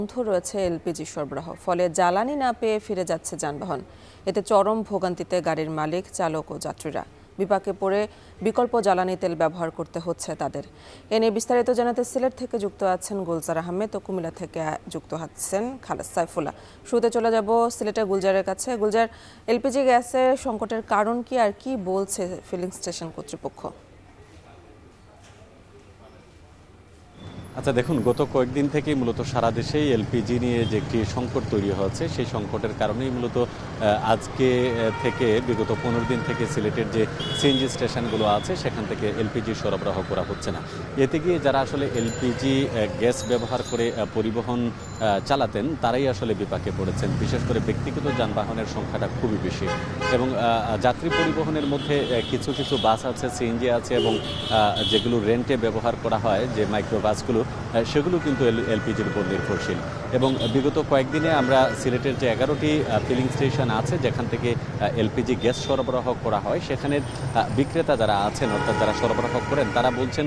বন্ধ রয়েছে এলপিজি সরবরাহ, ফলে জ্বালানি না পেয়ে ফিরে যাচ্ছে যানবাহন। এতে চরম ভোগান্তিতে গাড়ির মালিক, চালক ও যাত্রীরা। বিপাকে পড়ে বিকল্প জ্বালানি তেল ব্যবহার করতে হচ্ছে তাদের। এ নিয়ে বিস্তারিত জানাতে সিলেট থেকে যুক্ত আছেন গুলজার আহমেদ ও কুমিল্লা থেকে যুক্ত আছেন খালেদ সাইফুল্লাহ। শুরুতে চলে যাব সিলেটের গুলজারের কাছে। গুলজার, এলপিজি গ্যাসের সংকটের কারণ কি আর কি বলছে ফিলিং স্টেশন কর্তৃপক্ষ? আচ্ছা দেখুন, গত কয়েকদিন থেকেই মূলত সারা দেশেই এলপিজি নিয়ে যে একটি সংকট তৈরি হয়েছে, সেই সংকটের কারণেই মূলত আজকে থেকে বিগত 15 দিন থেকে সিলেটের যে সিএনজি স্টেশনগুলো আছে সেখান থেকে এলপিজি সরবরাহ করা হচ্ছে না। এতে গিয়ে যারা আসলে এলপিজি গ্যাস ব্যবহার করে পরিবহন চালাতেন তারাই আসলে বিপাকে পড়েছেন। বিশেষ করে ব্যক্তিগত যানবাহনের সংখ্যাটা খুবই বেশি এবং যাত্রী পরিবহনের মধ্যে কিছু কিছু বাস আছে, সিএনজি আছে এবং যেগুলো রেন্টে ব্যবহার করা হয় যে মাইক্রো বাসগুলো, সেগুলো কিন্তু এলপিজির উপর নির্ভরশীল। এবং বিগত কয়েকদিনে আমরা সিলেটের যে 11টি ফিলিং স্টেশন আছে যেখান থেকে এলপিজি গ্যাস সরবরাহ করা হয়, সেখানের বিক্রেতা যারা আছেন অর্থাৎ যারা সরবরাহ করেন তারা বলছেন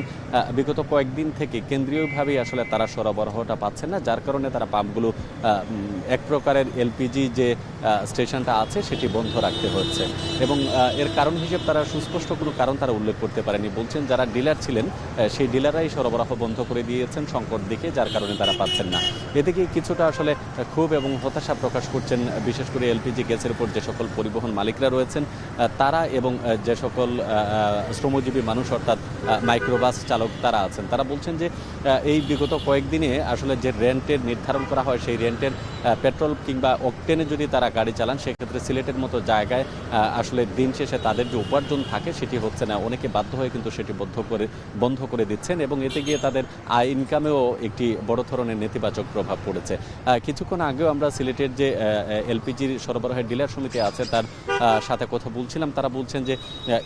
বিগত কয়েকদিন থেকে কেন্দ্রীয়ভাবেই আসলে তারা সরবরাহটা পাচ্ছেন না, যার কারণে তারা পাম্পগুলো এক প্রকারের এলপিজি যে স্টেশনটা আছে সেটি বন্ধ রাখতে হচ্ছে। এবং এর কারণ হিসেবে তারা সুস্পষ্ট কোনো কারণ তারা উল্লেখ করতে পারেনি। বলছেন যারা ডিলার ছিলেন সেই ডিলাররাই সরবরাহ বন্ধ করে দিয়েছেন সংকট দেখে, যার কারণে তারা পাচ্ছেন না। এতে কি কিছুটা আসলে ক্ষোভ এবং হতাশা প্রকাশ করছেন বিশেষ করে এলপিজি গ্যাসের উপর যে সকল পরিবহন মালিকরা রয়েছেন তারা এবং যে সকল শ্রমজীবী মানুষ অর্থাৎ মাইক্রোবাস চালক তারা আছেন। তারা বলছেন যে এই বিগত কয়েকদিনে আসলে যে রেন্টের নির্ধারণ করা হয় সেই রেন্টের পেট্রোল কিংবা অকটেনে যদি তারা গাড়ি চালান সেক্ষেত্রে সিলেটের মতো জায়গায় আসলে দিন শেষে তাদের যে উপার্জন থাকে সেটি হচ্ছে না। অনেকে বাধ্য হয়ে কিন্তু সেটি বন্ধ করে দিচ্ছেন এবং এতে গিয়ে তাদের আয় ইনকামেও একটি বড় ধরনের নেতিবাচক প্রভাব পড়েছে। কিছুক্ষণ আগেও আমরা সিলেটের যে এলপিজির সরবরাহের ডিলার সমিতি আছে তার সাথে কথা বলছিলাম। তারা বলছেন যে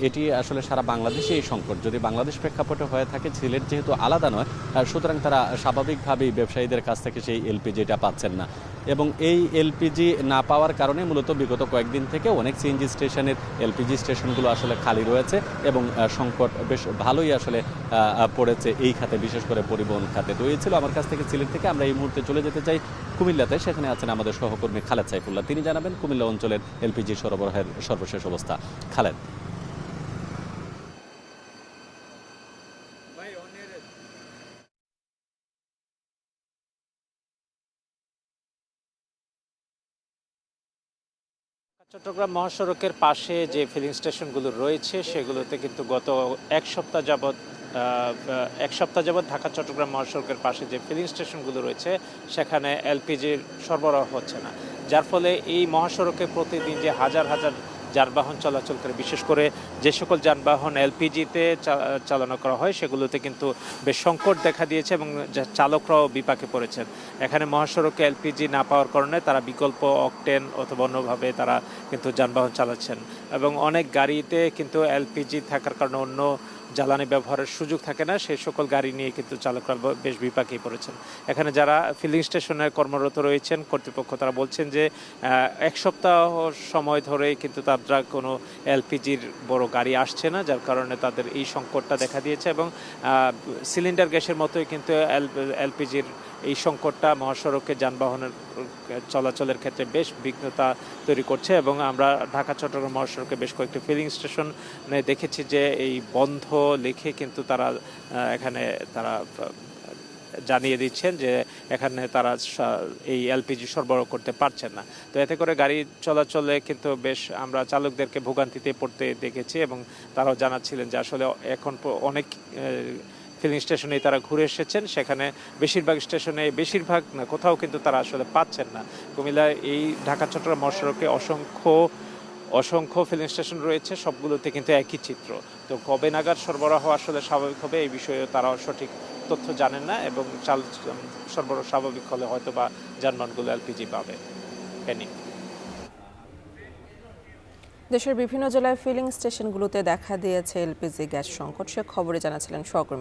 এটি আসলে সারা বাংলাদেশে এই সংকট, যদি বাংলাদেশ প্রেক্ষাপটে হয়ে থাকে, সিলেট যেহেতু আলাদা নয়, সুতরাং তারা স্বাভাবিকভাবেই ব্যবসায়ীদের কাছ থেকে সেই এলপিজিটা পাচ্ছেন না। এবং এই এলপিজি না পাওয়ার কারণে মূলত বিগত কয়েকদিন থেকে অনেক সিএনজি স্টেশনের এলপিজি স্টেশনগুলো আসলে খালি রয়েছে এবং সংকট বেশ ভালোই আসলে পড়েছে এই খাতে, বিশেষ করে পরিবহন খাতে। তো এই ছিল আমার কাছ থেকে সিলেট থেকে। আমরা এই মুহূর্তে চলে যেতে চাই কুমিল্লাতে। সেখানে আছেন আমাদের সহকর্মী খালেদ সাইফুল্লাহ, তিনি জানাবেন কুমিল্লা অঞ্চলের এলপিজি সরবরাহের সর্বশেষ অবস্থা। খালেদ। চট্টগ্রাম মহাসড়কের পাশে যে ফিলিং স্টেশনগুলো রয়েছে সেগুলোতে কিন্তু গত এক সপ্তাহ যাবৎ ঢাকা চট্টগ্রাম মহাসড়কের পাশে যে ফিলিং স্টেশনগুলো রয়েছে সেখানে এলপিজির সরবরাহ হচ্ছে না, যার ফলে এই মহাসড়কে প্রতিদিন যে হাজার হাজার যানবাহন চলাচল করে, বিশেষ করে যে সকল যানবাহন এলপিজিতে চালনা করা হয় সেগুলোতে কিন্তু বেশ সংকট দেখা দিয়েছে এবং চালকরাও বিপাকে পড়েছেন। এখানে মহাসড়কে এলপিজি না পাওয়ার কারণে তারা বিকল্প অকটেন অথবা অন্যভাবে তারা কিন্তু যানবাহন চালাচ্ছেন এবং অনেক গাড়িতে কিন্তু এলপিজি থাকার কারণে অন্য জ্বালানি ব্যবহারের সুযোগ থাকে না, সেই সকল গাড়ি নিয়ে কিন্তু চালকরা বেশ বিপাকেই পড়েছেন। এখানে যারা ফিলিং স্টেশনে কর্মরত রয়েছেন কর্তৃপক্ষ, তারা বলছেন যে এক সপ্তাহ সময় ধরেই কিন্তু তারা কোনো এলপিজির বড় গাড়ি আসছে না, যার কারণে তাদের এই সংকটটা দেখা দিয়েছে এবং সিলিন্ডার গ্যাসের মতোই কিন্তু এলপিজির এই সংকটটা মহাসড়কে যানবাহনের চলাচলের ক্ষেত্রে বেশ বিঘ্নতা তৈরি করছে। এবং আমরা ঢাকা চট্টগ্রাম মহাসড়কে বেশ কয়েকটি ফিলিং স্টেশনে দেখেছি যে এই বন্ধ লিখে কিন্তু তারা এখানে জানিয়ে দিচ্ছেন যে এখানে তারা এই এলপিজি সরবরাহ করতে পারছেন না। তো এতে করে গাড়ি চলাচলে কিন্তু বেশ আমরা চালকদেরকে ভোগান্তিতে পড়তে দেখেছি এবং তারাও জানাচ্ছিলেন যে আসলে এখন অনেক ফিলিং স্টেশনেই তারা ঘুরে এসেছেন, সেখানে বেশিরভাগ না কোথাও কিন্তু তারা আসলে পাচ্ছেন না। কুমিল্লার এই ঢাকা চট্টগ্রাম মহাসড়কে অসংখ্য ফিলিং স্টেশন রয়েছে, সবগুলোতে কিন্তু একই চিত্র। তো কবে নাগাদ সরবরাহ আসলে স্বাভাবিক হবে এই বিষয়ে তারাও সঠিক তথ্য জানেন না এবং সরবরাহ স্বাভাবিক হলে হয়তো বা যানবাহনগুলো এলপিজি পাবে। দেশের বিভিন্ন জেলায় ফিলিং স্টেশনগুলোতে দেখা দিয়েছে এলপিজি গ্যাস সংকট। সে খবরে জানাছিলেন সহকর্মী